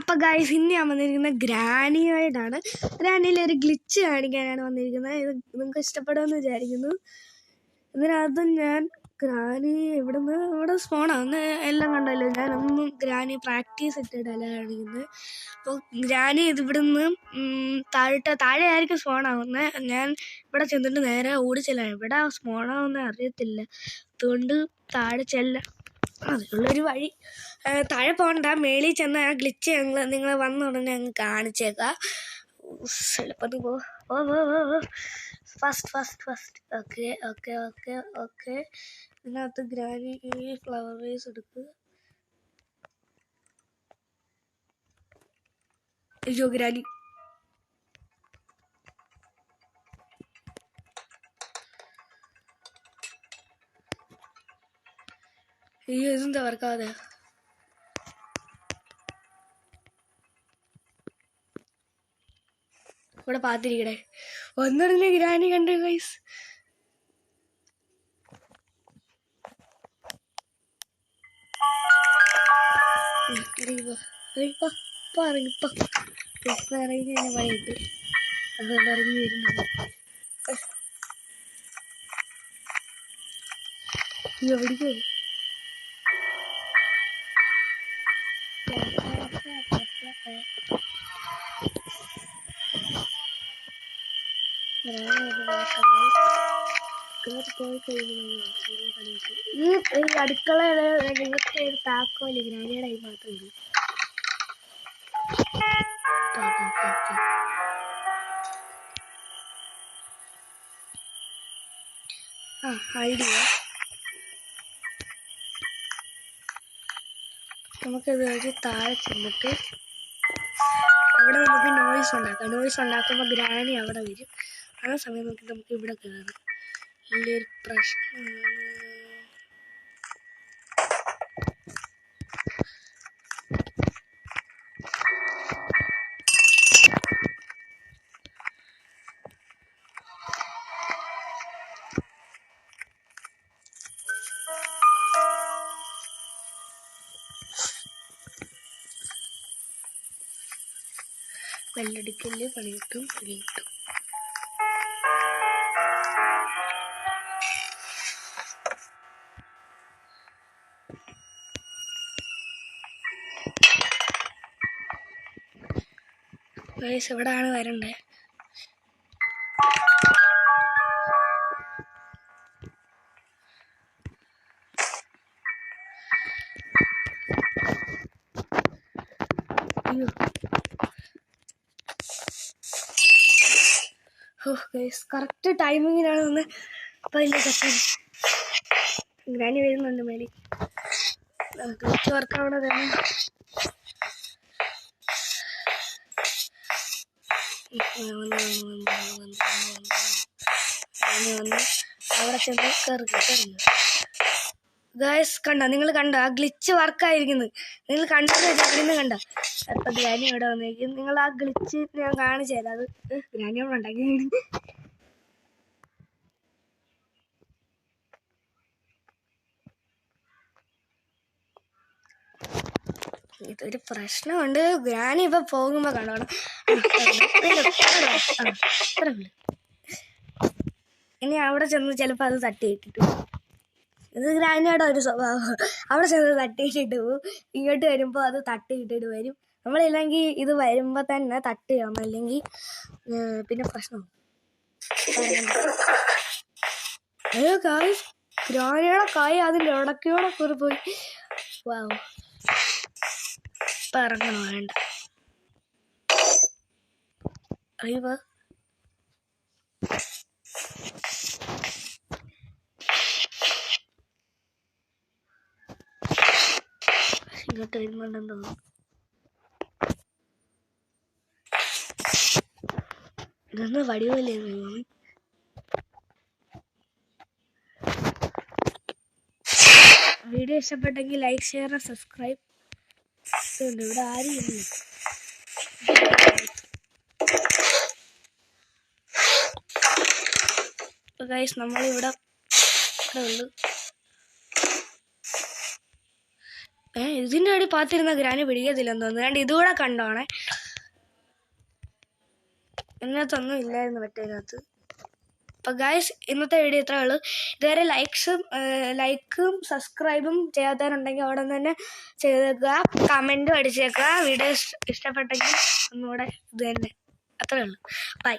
അപ്പോൾ ഗൈസ് ഇന്ന് ഞാൻ വന്നിരിക്കുന്നത് ഗ്രാനിയായിട്ടാണ്. ഗ്രാനിയിലൊരു ഗ്ലിച്ച് കാണിക്കാനാണ് വന്നിരിക്കുന്നത്. ഇത് നിങ്ങൾക്ക് ഇഷ്ടപ്പെടുമെന്ന് വിചാരിക്കുന്നു. ഇതിനകത്ത് ഞാൻ ഗ്രാനി ഇവിടെ സ്പോണാണ് എല്ലാം കണ്ടല്ലോ. ഞാനൊന്നും ഗ്രാനി പ്രാക്ടീസ് ഇട്ടിട്ടല്ല കാണിക്കുന്നത്. അപ്പോൾ ഗ്രാനി ഇതിവിടുന്ന് താഴെ ആയിരിക്കും സ്പോണാവുന്നത്. ഞാൻ ഇവിടെ ചെന്നിട്ട് നേരെ ഓടിച്ചെല്ലാം. ഇവിടെ സ്പോണാവുന്നത് അറിയത്തില്ല, അതുകൊണ്ട് താഴെ ചെല്ലാം. അതിനുള്ളൊരു വഴി. താഴെ പോകണ്ട, മേളിൽ ചെന്ന് ആ ഗ്ലിച്ച് നിങ്ങൾ വന്ന ഉടനെ അങ്ങ് കാണിച്ചേക്കാം. എളുപ്പത്തിൽ ഫസ്റ്റ്. ഓക്കെ. ഇതിനകത്ത് ഗ്രാനി ഈ ഫ്ലവർ വേസ് എടുക്കുക. അയ്യോ ഗ്രാനി, അയ്യോ ഇതെന്താ വർക്കാതെ? ഇവിടെ പാത്തിരിക്കണേ. ഒന്നുടനെ ഗ്രാനി കണ്ടു ഗൈസ്. ഇറങ്ങി വൈകിട്ട് അതുകൊണ്ട് ഇറങ്ങി വരുന്നത്. എവിടേക്കോ ഈ അടുക്കളയുടെ നിങ്ങൾക്ക് ഒരു താക്കോല് ഗ്രാനിയുടെ കൈ മാത്രമേ ഉള്ളൂ. ഐഡിയ നമുക്കത് വഴി താഴെ ചെന്നിട്ട് അവിടെ നമുക്ക് നോയ്സ് ഉണ്ടാക്കുമ്പോൾ ഗ്രാനി അവിടെ വരും. ആ സമയം നോക്കി നമുക്ക് ഇവിടെ കയറാം. വലിയൊരു പ്രശ്നമാണ്. വെള്ളടിക്കല് പണി കിട്ടും. ഗൈസ് എവിടെയാണ് വരണ്ടേ? കറക്റ്റ് ടൈമിങ്ങിനാണ് ഒന്ന്. അപ്പോൾ ഇല്ല കത്തി ഗ്രാനി വരുന്നുണ്ട് മേലി. ഗ്ലിച്ച് വർക്കാവണ തന്നെ. അവിടെ ചെന്ന് കയറി ഗൈസ് നിങ്ങൾ കണ്ട ആ ഗ്ലിച്ച് വർക്കായിരിക്കുന്നത് നിങ്ങൾ കണ്ടെന്ന് കണ്ട. അപ്പം ഗ്രാനി ഇവിടെ വന്നിരിക്കും. നിങ്ങൾ ആ ഗ്ലിച്ച് ഞാൻ കാണിച്ചു തരാം. അത് ഗ്രാനി അവിടെ ഉണ്ടാക്കി. ഇതൊരു പ്രശ്നമുണ്ട്. ഗ്രാനി ഇപ്പൊ പോകുമ്പോ കണ്ടോണം. ഇനി അവിടെ ചെന്ന് ചിലപ്പോ അത് തട്ടിയിട്ടിട്ടു. ഇത് ഗ്രാനിയുടെ ഒരു സ്വഭാവം. അവിടെ ചെന്ന് തട്ടിയിട്ടിട്ട് പോകും. ഇങ്ങോട്ട് വരുമ്പോ അത് തട്ടിയിട്ടിട്ട് വരും. നമ്മളില്ലെങ്കിൽ ഇത് വരുമ്പോ തന്നെ തട്ട് ചെയ്യണം, അല്ലെങ്കിൽ പിന്നെ പ്രശ്നമാണ്. അയ്യോ കായ് ഗ്രാനിയുടെ കായ് അതിൽ ഇടയ്ക്കൂടെ കയറി പോയി. വാവ്, ഇപ്പം ഇറങ്ങണോ? വേണ്ട. അറിയുക ഇങ്ങോട്ട് വരുന്നുണ്ടെന്ന് തോന്നുന്നു. ഇതൊന്ന് വടിവല്ലേ തോന്നി. വീഡിയോ ഇഷ്ടപ്പെട്ടെങ്കിൽ ലൈക്ക്, ഷെയർ, സബ്സ്ക്രൈബ്. ഇവിടെ ആരും ഇല്ല. ഗൈസ് നമ്മളിവിടെ ഉള്ളു. ഇതിൻ്റെ അടി പാത്തിരുന്ന ഗ്രാനി പിടിക്കത്തില്ലെന്ന് തോന്നുന്നു. രണ്ട് ഇതുകൂടെ കണ്ടോണേ. ഇതിനകത്തൊന്നും ഇല്ലായിരുന്നു മറ്റേതിനകത്ത്. അപ്പോൾ ഗൈസ് ഇന്നത്തെ വീഡിയോ ഇത്രേ ഉള്ളൂ. ഇതുവരെ ലൈക്കും സബ്സ്ക്രൈബും ചെയ്യാത്തവരുണ്ടെങ്കിൽ അവിടെ നിന്ന് തന്നെ ചെയ്തേക്കുക, കമൻറ്റും അടിച്ചേക്കുക. വീഡിയോ ഇഷ്ടപ്പെട്ടെങ്കിൽ ഒന്നുകൂടെ ഇത് തന്നെ. അത്രേ ഉള്ളൂ. ബൈ.